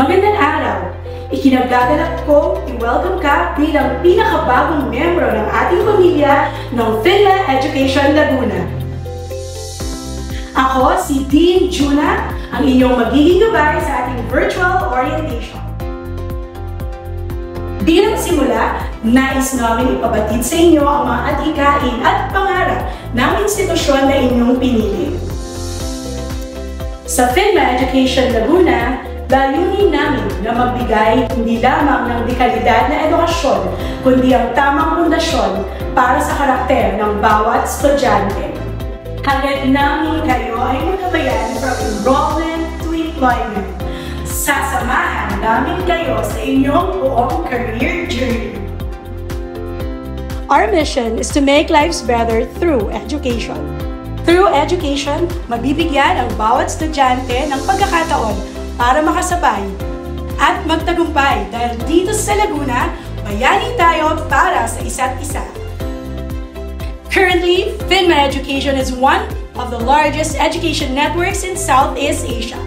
Magandang araw! Ikinagagalak ko i-welcome ka bilang pinakabagong membro ng ating pamilya ng Finla Education Laguna. Ako si Dean Juna, ang inyong magiging gabay sa ating virtual orientation. Bilang simula, nais namin ipabatid sa inyo ang mga adhikain at pangarap ng institusyon na inyong pinili. Sa Finla Education Laguna, layunin namin na magbigay hindi lamang ng dekalidad na edukasyon, kundi ang tamang pundasyon para sa karakter ng bawat estudyante. Hangad namin kayo ay magabayan from enrollment to employment. Sasamahan namin kayo sa inyong buong career journey. Our mission is to make lives better through education. Through education, mabibigyan ang bawat estudyante ng pagkakataon para makasabay at magtagumpay dahil dito sa Laguna, bayani tayo para sa isa't isa. Currently, Finla Education is one of the largest education networks in Southeast Asia,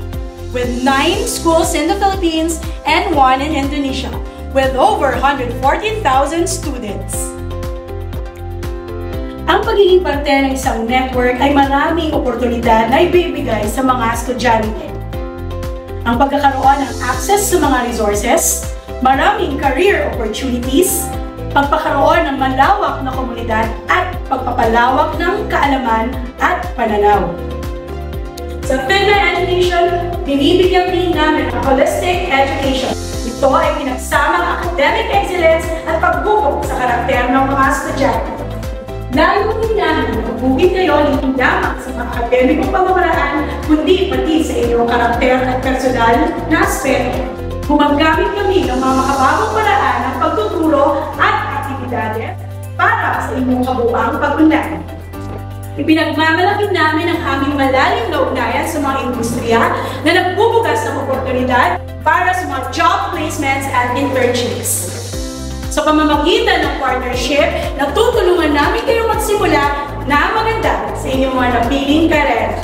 with 9 schools in the Philippines and 1 in Indonesia, with over 140,000 students. Ang pagiging parte ng isang network ay maraming oportunidad na ibibigay sa mga estudyante. Ang pagkakaroon ng access sa mga resources, maraming career opportunities, pagpakaroon ng malawak na komunidad at pagpapalawak ng kaalaman at pananaw. Sa Finla Education, binibigyan din namin ang holistic education. Ito ay pinagsamang academic excellence at pagbubog sa karakter ng mga estudyante. Layunin namin na magbugin kayo hindi lamang sa mga akademikong pamamaraan, kundi pati sa inyong karakter at personal na aspeto. Gumagamit kami ng mga makabagong paraan ng pagtuturo at aktibidades para sa inyong kabuuang pag-unlad. Ipinagmamalaki namin ang aming malalim na ugnayan sa mga industriya na nagbubugas ng oportunidad para sa mga job placements at internships. Sa pamamagitan ng partnership, natutulungan namin kayong magsimula na maganda sa inyong mga napiling karera.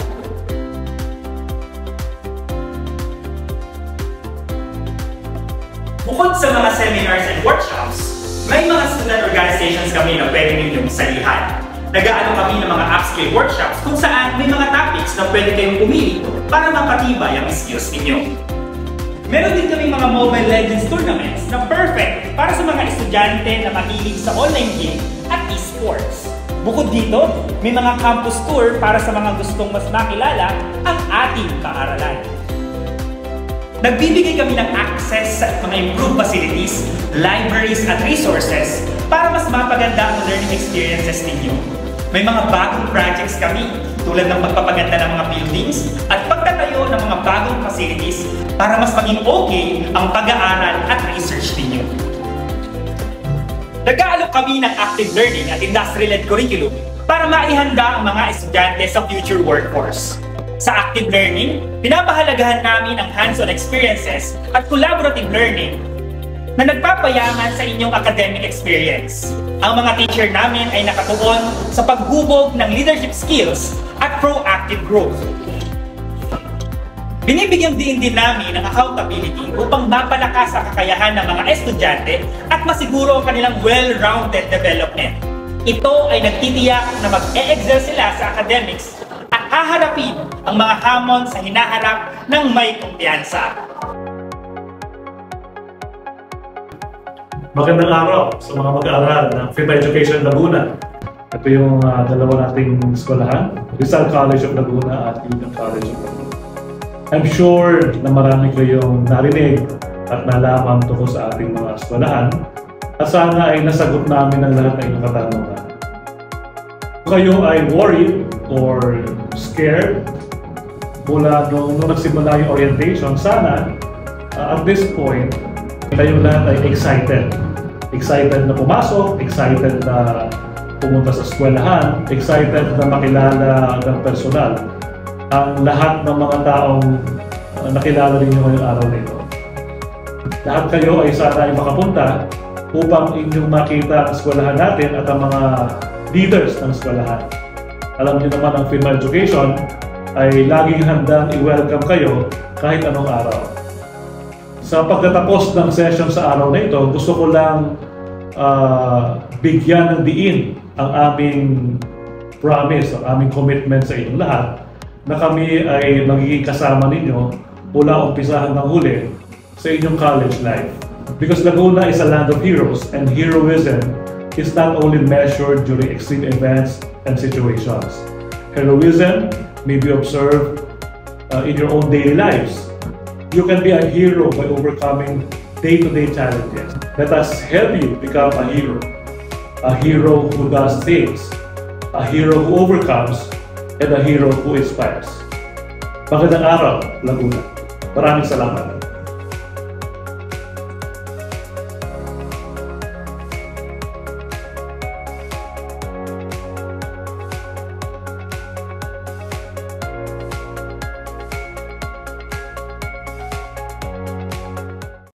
Bukod sa mga seminars and workshops, may mga student organizations kami na pwede ninyong salihan. Nag-aano kami ng mga upskill workshops kung saan may mga topics na pwede kayong pumili para mapatibay ang skills ninyo. Meron din kami mga Mobile Legends tournaments na perfect para sa mga estudyante na mahilig sa online game at esports. Bukod dito, may mga campus tour para sa mga gustong mas makilala ang ating paaralan. Nagbibigay kami ng access sa mga improved facilities, libraries at resources para mas mapaganda ang learning experiences ninyo. May mga bagong projects kami tulad ng pagpapaganda ng mga buildings at pagtatayo ng mga bagong facilities para mas maging okay ang pag-aaral at research ninyo. Nag-aalok kami ng active learning at industry-led curriculum para maihanda ang mga estudyante sa future workforce. Sa active learning, pinapahalagahan namin ang hands-on experiences at collaborative learning na nagpapayaman sa inyong academic experience. Ang mga teacher namin ay nakatuon sa paghubog ng leadership skills at proactive growth. Binibigyan din namin ng accountability upang mapalakas ang kakayahan ng mga estudyante at masiguro ang kanilang well-rounded development. Ito ay nagtitiyak na mag-e-excel sila sa academics at haharapin ang mga hamon sa hinaharap ng may kumpiyansa. Magandang araw sa mga mag-aaral ng Finla Education Laguna. Ito yung dalawa nating eskwelahan, Rizal College of Laguna at Union College of Laguna. I'm sure na marami kayong narinig at nalaman tungkol sa ating mga eskwelahan at sana ay nasagot namin ang lahat ng inyong katanungan. Kung kayo ay worried or scared mula nung nagsimula yung orientation, sana at this point, kayong lahat ay excited. Excited na pumasok, excited na pumunta sa eskwelahan, excited na makilala ng personal ang lahat ng mga taong nakilala ninyo ngayong araw na ito. Lahat kayo ay sana ay makapunta upang inyong makita ang eskwelahan natin at ang mga leaders ng eskwelahan. Alam niyo naman ang Finla Education ay laging handang i-welcome kayo kahit anong araw. Sa pagtatapos ng session sa araw na ito, gusto ko lang bigyan ng diin ang aming promise, ang aming commitment sa inyong lahat na kami ay magiging kasama ninyo mula umpisa hanggang huli sa inyong college life. Because Laguna is a land of heroes, and heroism is not only measured during extreme events and situations. Heroism may be observed in your own daily lives. You can be a hero by overcoming day-to-day challenges. Let us help you become a hero who does things, a hero who overcomes, and a hero who inspires. Magandang araw, Laguna. Maraming salamat.